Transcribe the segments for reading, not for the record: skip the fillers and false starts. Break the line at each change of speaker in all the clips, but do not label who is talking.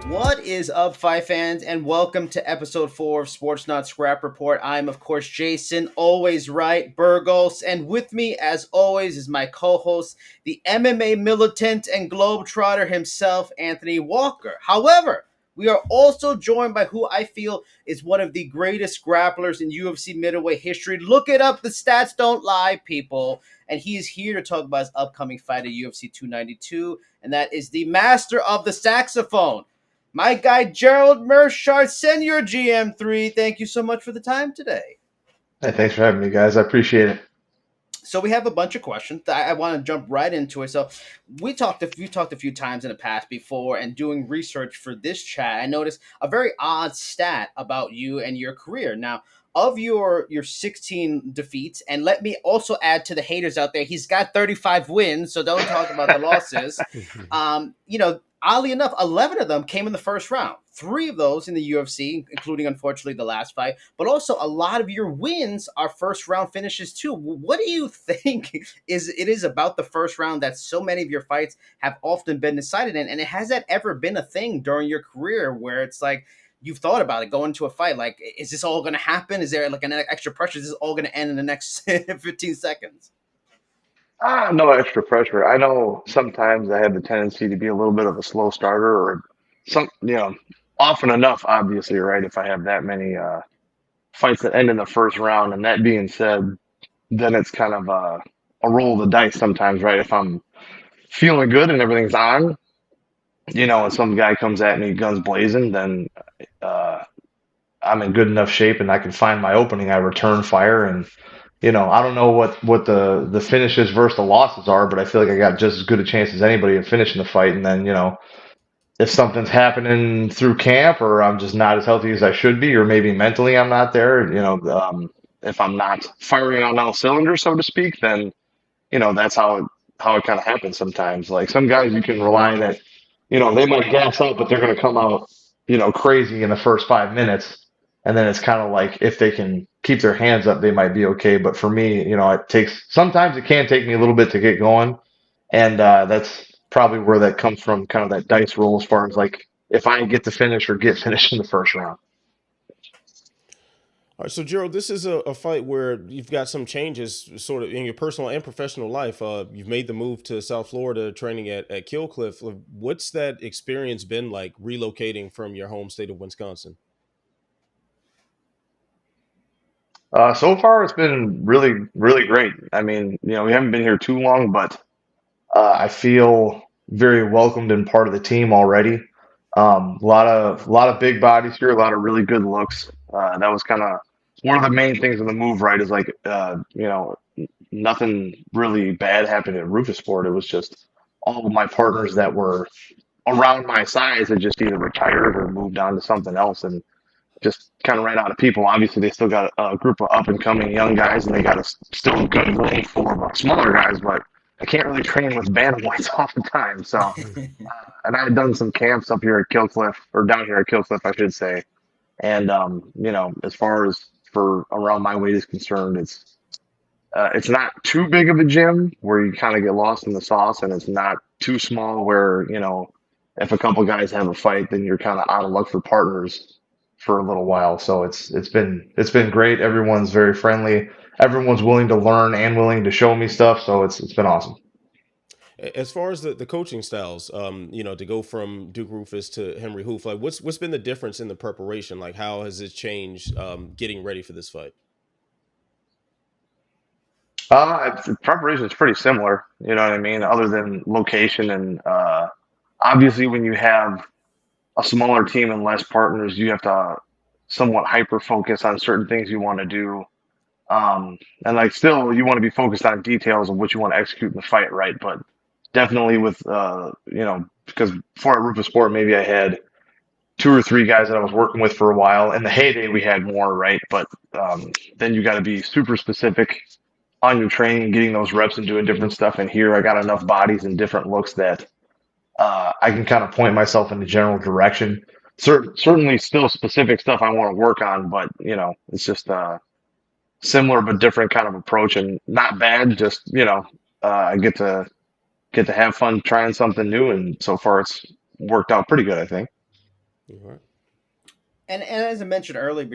What is up, Fight fans, and welcome to episode 4 of Sports Not Scrap Report. I'm, of course, Jason, always right, Burgos, and with me, as always, is my co-host, the MMA militant and globetrotter himself, Anthony Walker. However, we are also joined by who I feel is one of the greatest grapplers in UFC middleweight history. Look it up, the stats don't lie, people. And he is here to talk about his upcoming fight at UFC 292, and that is the master of the saxophone, my guy, Gerald Meerschaert, Senior GM3. Thank you so much for the time today.
Hey, thanks for having me, guys. I appreciate it.
So we have a bunch of questions. I want to jump right into it. So we talked a few times in the past before, and doing research for this chat, I noticed a very odd stat about you and your career. Now, of your 16 defeats, and let me also add to the haters out there, he's got 35 wins, so don't talk about the losses. Oddly enough, 11 of them came in the first round. 3 of those in the UFC, including, unfortunately, the last fight. But also, a lot of your wins are first-round finishes, too. What do you think is about the first round that so many of your fights have often been decided in? And has that ever been a thing during your career where it's like you've thought about it, going to a fight, like, is this all going to happen? Is there, like, an extra pressure? Is this all going to end in the next 15 seconds?
No extra pressure. I know sometimes I have the tendency to be a little bit of a slow starter, or often enough, obviously, right? If I have that many fights that end in the first round, and that being said, then it's kind of a roll of the dice sometimes, right? If I'm feeling good and everything's on, and some guy comes at me guns blazing, then uh, I'm in good enough shape and I can find my opening. I return fire, and I don't know what the finishes versus the losses are, but I feel like I got just as good a chance as anybody of finishing the fight. And then, if something's happening through camp, or I'm just not as healthy as I should be, or maybe mentally I'm not there, if I'm not firing on all cylinders, so to speak, then, that's how it kind of happens sometimes. Like some guys you can rely that, they might gas up, but they're going to come out, crazy in the first 5 minutes. And then it's kind of like if they can keep their hands up, they might be okay. But for me, sometimes it can take me a little bit to get going. And that's probably where that comes from, kind of that dice roll as far as like if I get to finish or get finished in the first round.
All right, so Gerald, this is a fight where you've got some changes sort of in your personal and professional life. You've made the move to South Florida, training at Killcliff. What's that experience been like, relocating from your home state of Wisconsin?
So far, it's been really, really great. I mean, we haven't been here too long, but I feel very welcomed and part of the team already. A lot of big bodies here, a lot of really good looks. That was kind of one of the main things of the move, right? Is like, nothing really bad happened at Rufus Sport. It was just all of my partners that were around my size had just either retired or moved on to something else, and just kind of ran out of people. Obviously, they still got a group of up and coming young guys, and they got a still good room for smaller guys, but I can't really train with bantamweights all the time. So, and I had done some camps up here at Killcliff, or down here at Killcliff, I should say. And as far as for around my weight is concerned, it's not too big of a gym where you kind of get lost in the sauce, and it's not too small where if a couple guys have a fight, then you're kind of out of luck for partners for a little while. So it's been great. Everyone's very friendly. Everyone's willing to learn and willing to show me stuff. So it's been awesome.
As far as the coaching styles, to go from Duke Rufus to Henry Hoof, like what's been the difference in the preparation? Like how has it changed getting ready for this fight?
Preparation is pretty similar. You know what I mean? Other than location and obviously when you have a smaller team and less partners, you have to somewhat hyper focus on certain things you want to do. And like still, you want to be focused on details of what you want to execute in the fight, right? But definitely with because before at Rufus Sport, maybe I had 2 or 3 guys that I was working with for a while. In the heyday, we had more, right? But then you got to be super specific on your training, getting those reps and doing different stuff. And here, I got enough bodies and different looks that I can kind of point myself in the general direction. Certainly, still specific stuff I want to work on, but it's just similar but different kind of approach, and not bad. Just I get to have fun trying something new, and so far it's worked out pretty good, I think.
All right.
And as I mentioned earlier,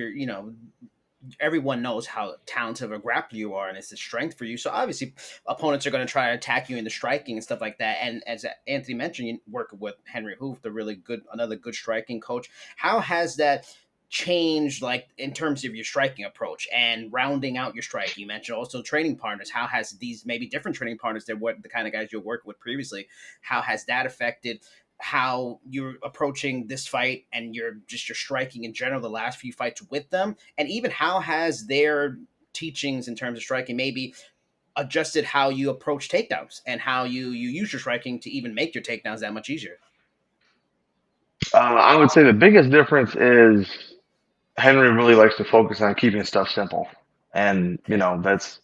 everyone knows how talented of a grappler you are, and it's a strength for you. So obviously, opponents are going to try to attack you in the striking and stuff like that. And as Anthony mentioned, you work with Henry Hoof, another good striking coach. How has that changed, like in terms of your striking approach and rounding out your striking? You mentioned also training partners. How has these maybe different training partners than what the kind of guys you're working with previously? How has that affected how you're approaching this fight and your striking in general the last few fights with them, and even how has their teachings in terms of striking maybe adjusted how you approach takedowns and how you use your striking to even make your takedowns that much easier?
I would say the biggest difference is Henry really likes to focus on keeping stuff simple, and
Yeah.
that's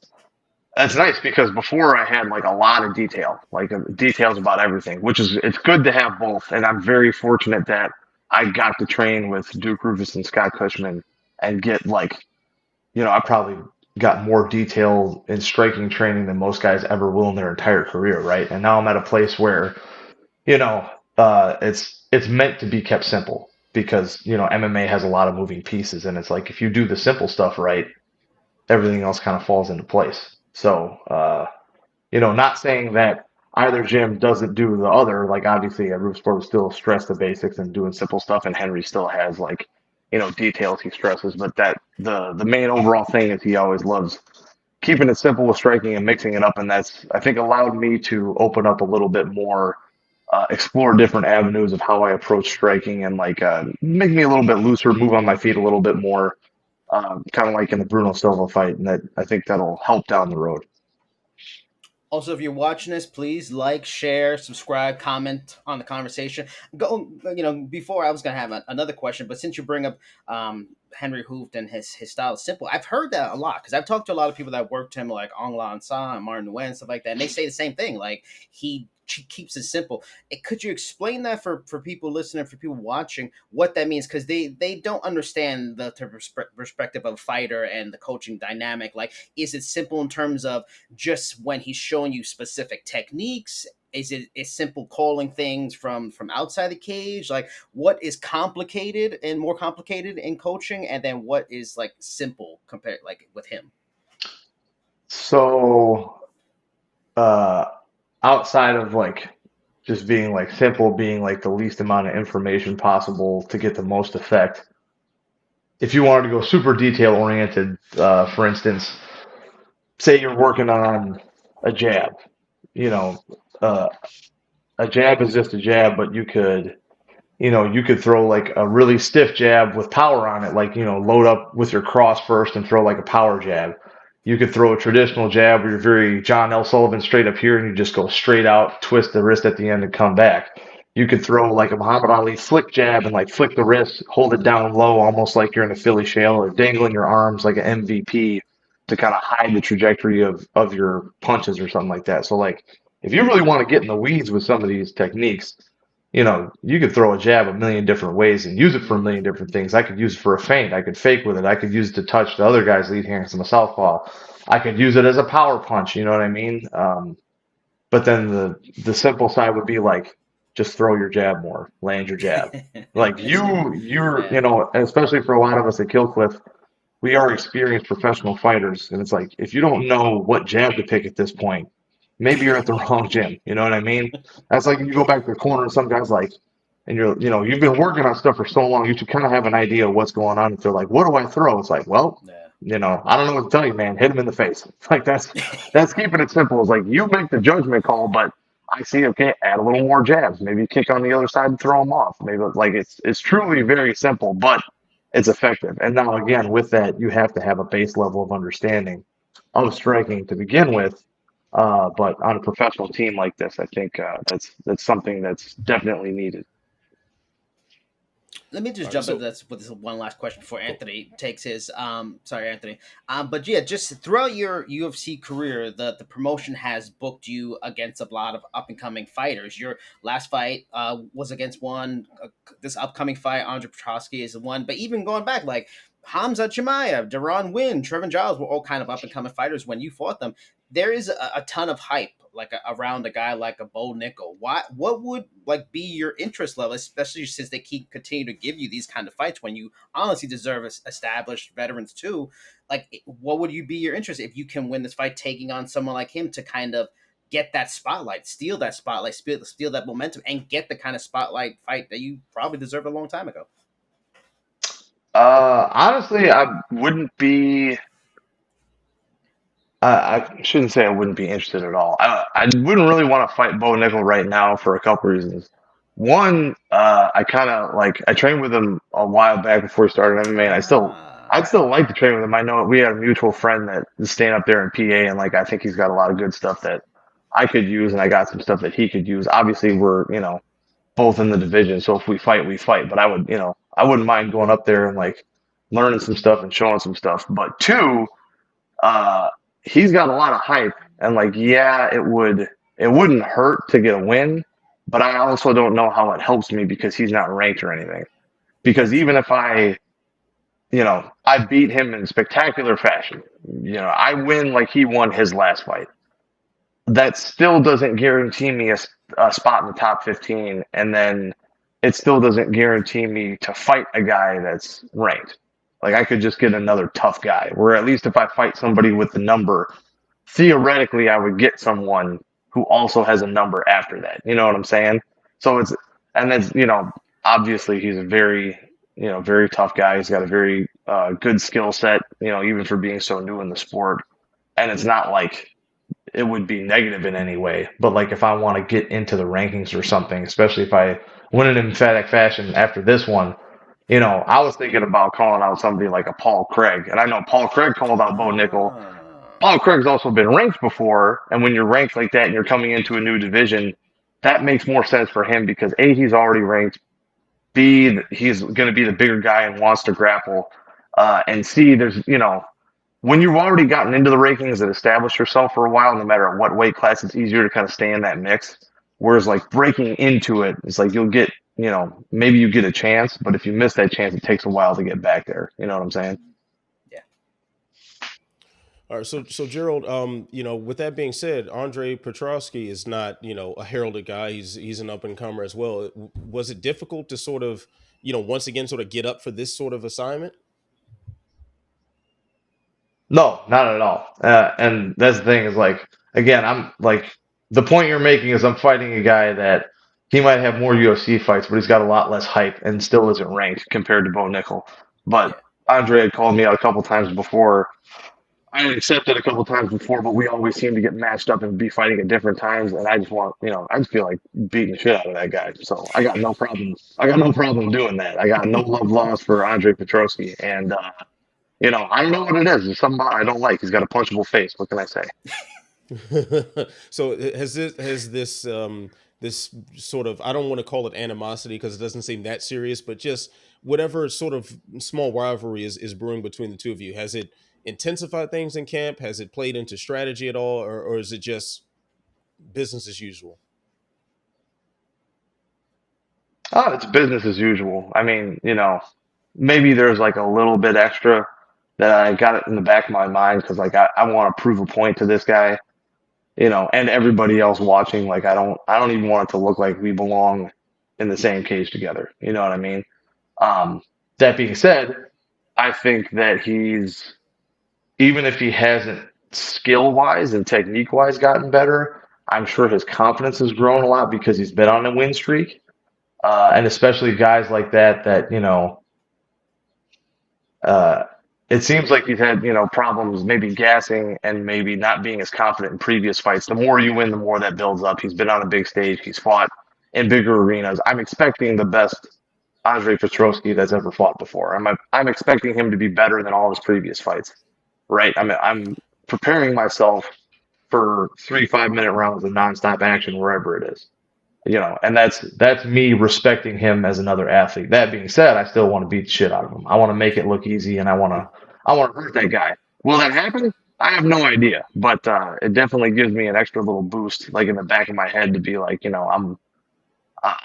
nice because before I had like a lot of detail, like details about everything, which is it's good to have both. And I'm very fortunate that I got to train with Duke Rufus and Scott Cushman and get like, I probably got more detail in striking training than most guys ever will in their entire career, right? And now I'm at a place where, you know, it's meant to be kept simple because, MMA has a lot of moving pieces and it's like if you do the simple stuff right, everything else kind of falls into place. So, not saying that either gym doesn't do the other. Like obviously, at Root Sport we still stress the basics and doing simple stuff, and Henry still has like, details he stresses. But that the main overall thing is he always loves keeping it simple with striking and mixing it up, and that's I think allowed me to open up a little bit more, explore different avenues of how I approach striking, and like make me a little bit looser, move on my feet a little bit more, kind of like in the Bruno Silva fight, and that I think that'll help down the road.
Also, if you're watching this, please like, share, subscribe, comment on the conversation. Go, before I was gonna have another question, but since you bring up Henry Hooft and his style is simple, I've heard that a lot because I've talked to a lot of people that worked him, like Ong Lan Sa and Martin Nguyen and stuff like that, and they say the same thing. Like he keeps it simple. Could you explain that for people listening, for people watching, what that means? Because they don't understand the perspective of a fighter and the coaching dynamic. Like, is it simple in terms of just when he's showing you specific techniques? Is it is simple calling things from outside the cage? Like, what is complicated and more complicated in coaching, and then what is like simple compared like with him?
So, uh, outside of like just being like simple, being like the least amount of information possible to get the most effect. If you wanted to go super detail oriented, for instance, say you're working on a jab, you know, uh, a jab is just a jab, but you could throw like a really stiff jab with power on it, like, load up with your cross first and throw like a power jab. You could throw a traditional jab where you're very John L. Sullivan straight up here and you just go straight out, twist the wrist at the end and come back. You could throw like a Muhammad Ali flick jab and like flick the wrist, hold it down low, almost like you're in a Philly shell, or dangling your arms like an MVP to kind of hide the trajectory of your punches or something like that. So like if you really want to get in the weeds with some of these techniques, you could throw a jab a million different ways and use it for a million different things. I could use it for a feint. I could fake with it. I could use it to touch the other guy's lead hand because I'm a southpaw. I could use it as a power punch. You know what I mean? But then the simple side would be like, just throw your jab more, land your jab. Like you're,
Yeah.
especially for a lot of us at Killcliff, we are experienced professional fighters, and it's like if you don't know what jab to pick at this point, maybe you're at the wrong gym. You know what I mean? That's like you go back to the corner and some guys like, and you've been working on stuff for so long, you should kind of have an idea of what's going on. If they're like, what do I throw? It's like, well,
Yeah.
I don't know what to tell you, man. Hit him in the face. Like that's keeping it simple. It's like you make the judgment call, but I see. Okay, add a little more jabs. Maybe kick on the other side and throw them off. Maybe like it's truly very simple, but it's effective. And now again, with that, you have to have a base level of understanding of striking to begin with. But on a professional team like this, I think that's something that's definitely needed.
Let me just
All right.
jump into
So,
this with this one last question before
cool.
Anthony takes his. Sorry, Anthony. But yeah, just throughout your UFC career, the promotion has booked you against a lot of up and coming fighters. Your last fight was against one. This upcoming fight, Andre Petroski, is the one. But even going back, like Hamza Chimaev, Deron Wynn, Trevin Giles were all kind of up and coming fighters when you fought them. There is a ton of hype around a guy like a Bo Nickel? What would like be your interest level, especially since they keep continue to give you these kind of fights when you honestly deserve established veterans too? Like, what would you be your interest if you can win this fight, taking on someone like him to kind of get that spotlight, steal that spotlight, steal that momentum, and get the kind of spotlight fight that you probably deserved a long time ago?
Honestly, I wouldn't be. I shouldn't say I wouldn't be interested at all. I wouldn't really want to fight Bo Nickel right now for a couple reasons. One, I kind of like I trained with him a while back before he started MMA, and I'd
Ah,
still like to train with him. I know we had a mutual friend that is staying up there in PA, and like I think he's got a lot of good stuff that I could use, and I got some stuff that he could use. Obviously, we're both in the division, so if we fight, we fight. But I wouldn't mind going up there and like learning some stuff and showing some stuff. But two, uh, he's got a lot of hype, and like, yeah, it wouldn't hurt to get a win, but I also don't know how it helps me because he's not ranked or anything. Because
that's
even if I beat him in spectacular fashion, I win like he won his last fight, that still doesn't guarantee me a spot in the top 15, and then it still doesn't guarantee me to fight a guy that's ranked. Like I could just get another tough guy, where at least if I fight somebody with the number, theoretically I would get someone who also has a number after that. You know what I'm saying? So and then obviously he's a very tough guy. He's got a very good skill set, even for being so new in the sport. And it's not like it would be negative in any way. But like if I want to get into the rankings or something, especially if I win in emphatic fashion after this one, I was thinking about calling out somebody like a Paul Craig. And I know Paul Craig called out Bo Nickel.
ah,
Paul Craig's also been ranked before, and when you're ranked like that and you're coming into a new division, that makes more sense for him because A, he's already ranked, B, he's going to be the bigger guy and wants to grapple, and C, when you've already gotten into the rankings and established yourself for a while, no matter what weight class, it's easier to kind of stay in that mix. Whereas like breaking into it, it's like you'll get, maybe you get a chance, but if you miss that chance, it takes a while to get back there. You know what I'm saying?
yeah.
All right, so Gerald, with that being said, Andre Petroski is not, a heralded guy. He's an up and comer as well. Was it difficult to sort of, once again, sort of get up for this sort of assignment?
No, not at all. And that's the thing is like, again, I'm like, the point you're making is I'm fighting a guy that he might have more UFC fights, but he's got a lot less hype and still isn't ranked compared to Bo Nickel. But
Yeah.
Andre had called me out a couple times before. I had accepted a couple times before, but we always seem to get matched up and be fighting at different times. And I just I just feel like beating the shit out of that guy. So I got no problem. I got no problem doing that. I got no love lost for Andre Petroski. And, I don't know what it is. There's something I don't like. He's got a punchable face. What can I say?
So has this sort of, I don't want to call it animosity because it doesn't seem that serious, but just whatever sort of small rivalry is brewing between the two of you, has it intensified things in camp? Has it played into strategy at all, or is it just business as usual?
Oh, it's business as usual. I mean, maybe there's like a little bit extra that I got it in the back of my mind because like I want to prove a point to this guy, and everybody else watching. Like I don't even want it to look like we belong in the same cage together. You know what I mean? Um, that being said, I think that he's even if he hasn't skill wise and technique wise gotten better, I'm sure his confidence has grown a lot because he's been on a win streak. And especially guys like that, uh, it seems like he's had, problems maybe gassing and maybe not being as confident in previous fights. The more you win, the more that builds up. He's been on a big stage. He's fought in bigger arenas. I'm expecting the best Andre Petroski that's ever fought before. I'm expecting him to be better than all his previous fights, right? I'm preparing myself for 3 5 minute rounds of nonstop action wherever it is. And that's me respecting him as another athlete. That being said, I still want to beat the shit out of him. I want to make it look easy, and I want to hurt that guy. Will that happen? I have no idea, but it definitely gives me an extra little boost, like in the back of my head, to be like, I'm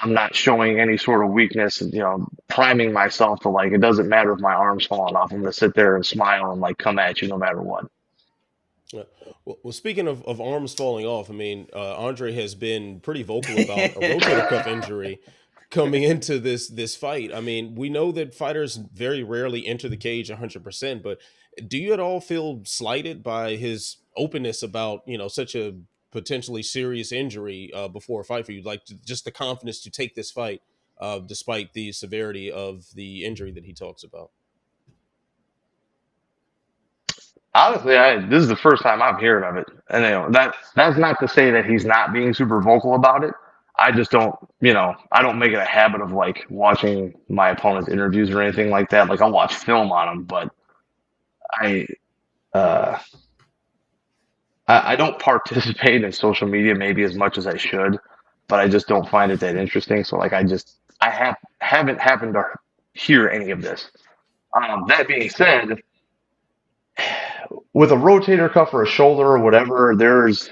not showing any sort of weakness, priming myself to like it doesn't matter if my arm's falling off. I'm gonna sit there and smile and like come at you no matter what.
Yeah. Well, speaking of arms falling off, I mean, Andre has been pretty vocal about a rotator cuff injury coming into this fight. I mean, we know that fighters very rarely enter the cage 100%, but do you at all feel slighted by his openness about, such a potentially serious injury before a fight for you? Like just the confidence to take this fight despite the severity of the injury that he talks about.
Honestly, this is the first time I've heard of it, and that's not to say that he's not being super vocal about it. I just don't, I don't make it a habit of like watching my opponent's interviews or anything like that. Like I'll watch film on them, but I, uh, I don't participate in social media maybe as much as I should, but I just don't find it that interesting. So like I haven't happened to hear any of this. That being said, with a rotator cuff or a shoulder or whatever, there's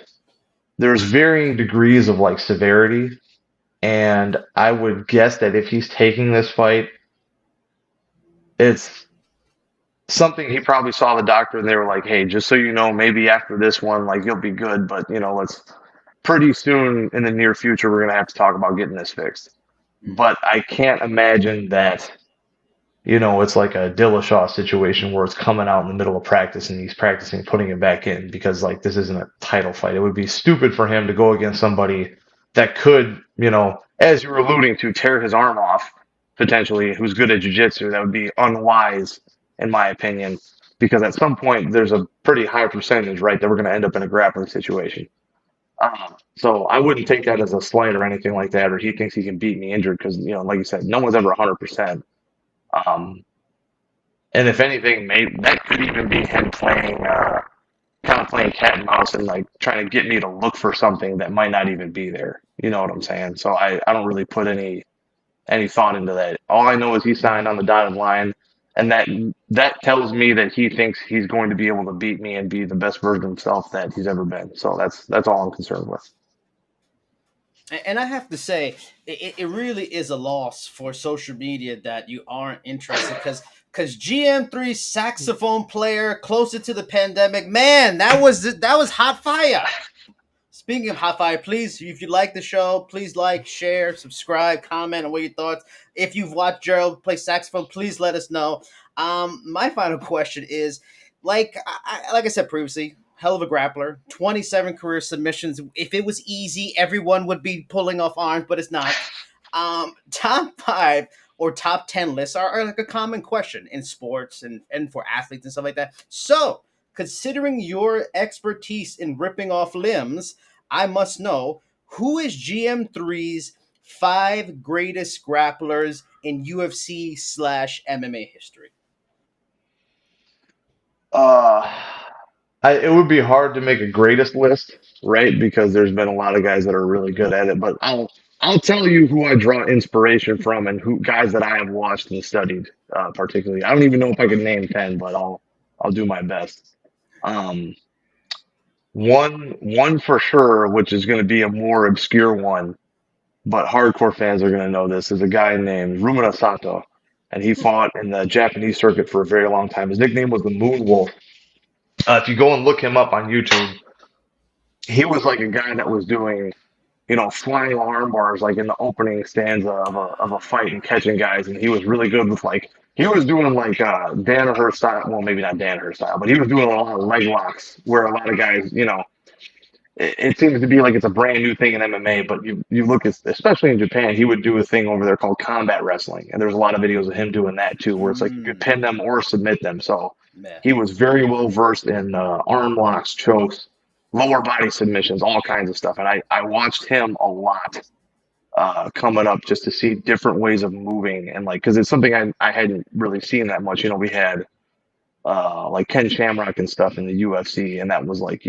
varying degrees of like severity, and I would guess that if he's taking this fight, it's something he probably saw the doctor and they were like, "Hey, just so you know, maybe after this one, like you'll be good, but let's pretty soon in the near future we're gonna have to talk about getting this fixed." But I can't imagine that it's like a Dillashaw situation where it's coming out in the middle of practice and he's practicing putting it back in because like this isn't a title fight. It would be stupid for him to go against somebody that could, as you were alluding to, tear his arm off potentially, who's good at jiu-jitsu. That would be unwise, in my opinion, because at some point there's a pretty high percentage, right, that we're going to end up in a grappling situation. So I wouldn't take that as a slight or anything like that, or he thinks he can beat me injured because, like you said, no one's ever 100%. Um, and if anything, maybe that could even be him playing, kind of playing cat and mouse and like trying to get me to look for something that might not even be there. You know what I'm saying? So I don't really put any thought into that. All I know is he signed on the dotted line, and that tells me that he thinks he's going to be able to beat me and be the best version of himself that he's ever been. So that's all I'm concerned with.
And I have to say, it really is a loss for social media that you aren't interested because GM3 saxophone player closer to the pandemic, man, that was hot fire. Speaking of hot fire, please, if you like the show, please like, share, subscribe, comment on what your thoughts. If you've watched Gerald play saxophone, please let us know. My final question is, like I said previously, hell of a grappler, 27 career submissions. If it was easy, everyone would be pulling off arms, but it's not. Top five or top 10 lists are like a common question in sports and for athletes and stuff like that. So, considering your expertise in ripping off limbs, I must know who is GM3's five greatest grapplers in UFC/MMA history.
Uh, it would be hard to make a greatest list, right? Because there's been a lot of guys that are really good at it. But I'll tell you who I draw inspiration from and who guys that I have watched and studied, particularly. I don't even know if I can name 10, but I'll do my best. Um, one for sure, which is going to be a more obscure one, but hardcore fans are going to know this, is a guy named Rumina Sato, and he fought in the Japanese circuit for a very long time. His nickname was the Moon Wolf. If you go and look him up on YouTube, he was like a guy that was doing, flying arm bars like in the opening stanza of a fight and catching guys, and he was really good with like he was doing like Danaher style. Well, maybe not Danaher style, but he was doing a lot of leg locks where a lot of guys, it seems to be like it's a brand new thing in MMA, but you look at, especially in Japan, he would do a thing over there called combat wrestling, and there's a lot of videos of him doing that too, where it's like you could pin them or submit them. So
Man.
he was very well versed in arm locks, chokes, lower body submissions, all kinds of stuff, and I watched him a lot coming up just to see different ways of moving and like because it's something I hadn't really seen that much. We had like Ken Shamrock and stuff in the UFC, and that was like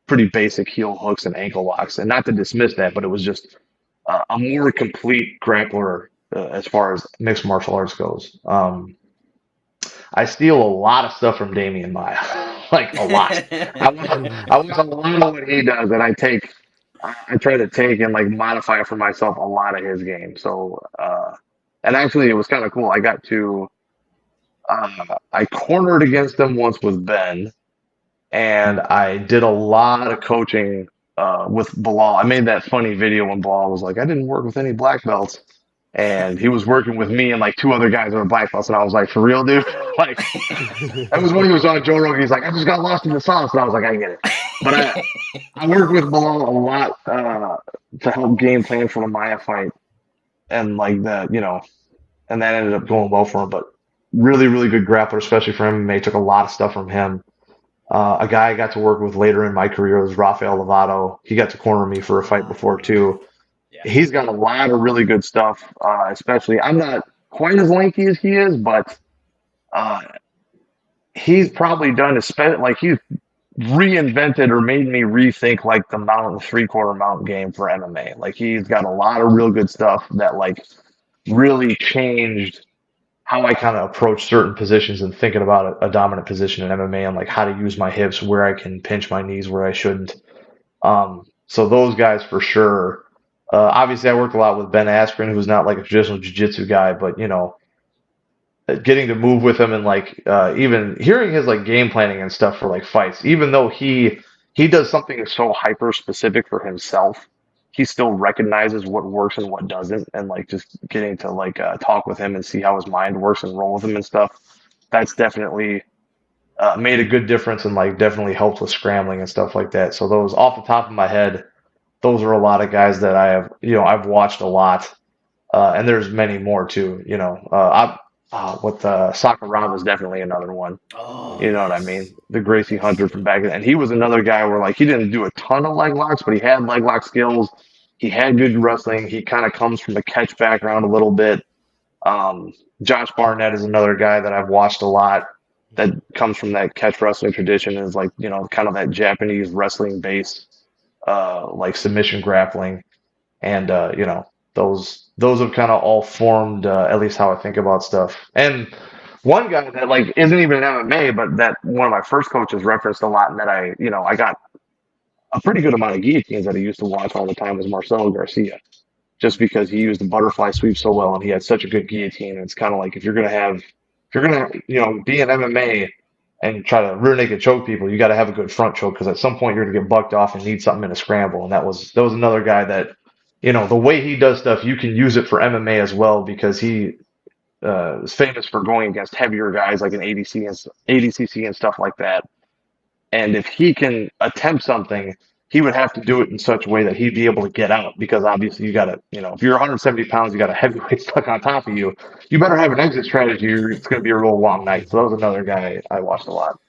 pretty basic heel hooks and ankle locks. And not to dismiss that, but it was just a more complete grappler as far as mixed martial arts goes. I steal a lot of stuff from Damian Maya, like a lot. I want a lot of what he does, and I try to take and like modify for myself a lot of his game. So, and actually, it was kind of cool. I cornered against him once with Ben, and I did a lot of coaching with Bilal. I made that funny video when Bilal was like, I didn't work with any black belts. And he was working with me and like two other guys that were black belts. And I was like, for real, dude? Like, that was when he was on Joe Rogan. He's like, I just got lost in the sauce. And I was like, I get it. But I worked with Bilal a lot to help game plan for the Maya fight. And like that, and that ended up going well for him. But really, really good grappler, especially for MMA. Took a lot of stuff from him. A guy I got to work with later in my career was Rafael Lovato. He got to corner me for a fight before too.
Yeah.
He's got a lot of really good stuff. Especially, I'm not quite as lanky as he is, but uh, he's probably done like he's reinvented or made me rethink like the mountain 3/4 mount game for MMA. Like he's got a lot of real good stuff that like really changed how I kind of approach certain positions and thinking about a dominant position in MMA and like how to use my hips, where I can pinch my knees, where I shouldn't. So those guys for sure. Obviously, I worked a lot with Ben Askren, who's not like a traditional jiu-jitsu guy, but getting to move with him and like even hearing his like game planning and stuff for like fights, even though he does something so hyper specific for himself, he still recognizes what works and what doesn't, and like just getting to like talk with him and see how his mind works and roll with him and stuff. That's definitely made a good difference and like definitely helped with scrambling and stuff like that. So those off the top of my head, those are a lot of guys that I have, I've watched a lot, and there's many more too. What the Sakuraba is definitely another one.
Oh
You know what I
yes.
mean? The Gracie Hunter from back then. And he was another guy where like he didn't do a ton of leg locks, but he had leg lock skills. He had good wrestling. He kind of comes from the catch background a little bit. Um, Josh Barnett is another guy that I've watched a lot that comes from that catch wrestling tradition, is like, kind of that Japanese wrestling base, like submission grappling. And those have kind of all formed at least how I think about stuff. And one guy that like isn't even in MMA, but that one of my first coaches referenced a lot, and that I got a pretty good amount of guillotines that I used to watch all the time, was Marcelo Garcia, just because he used the butterfly sweep so well and he had such a good guillotine. And it's kind of like, if you're gonna be in MMA and try to rear naked choke people, you got to have a good front choke, because at some point you're gonna get bucked off and need something in a scramble. And that was another guy that, the way he does stuff, you can use it for MMA as well, because he is famous for going against heavier guys like an ADCC and stuff like that. And if he can attempt something, he would have to do it in such a way that he'd be able to get out, because obviously you got to, if you're 170 pounds, you got a heavyweight stuck on top of you. You better have an exit strategy, or it's going to be a real long night. So that was another guy I watched a lot.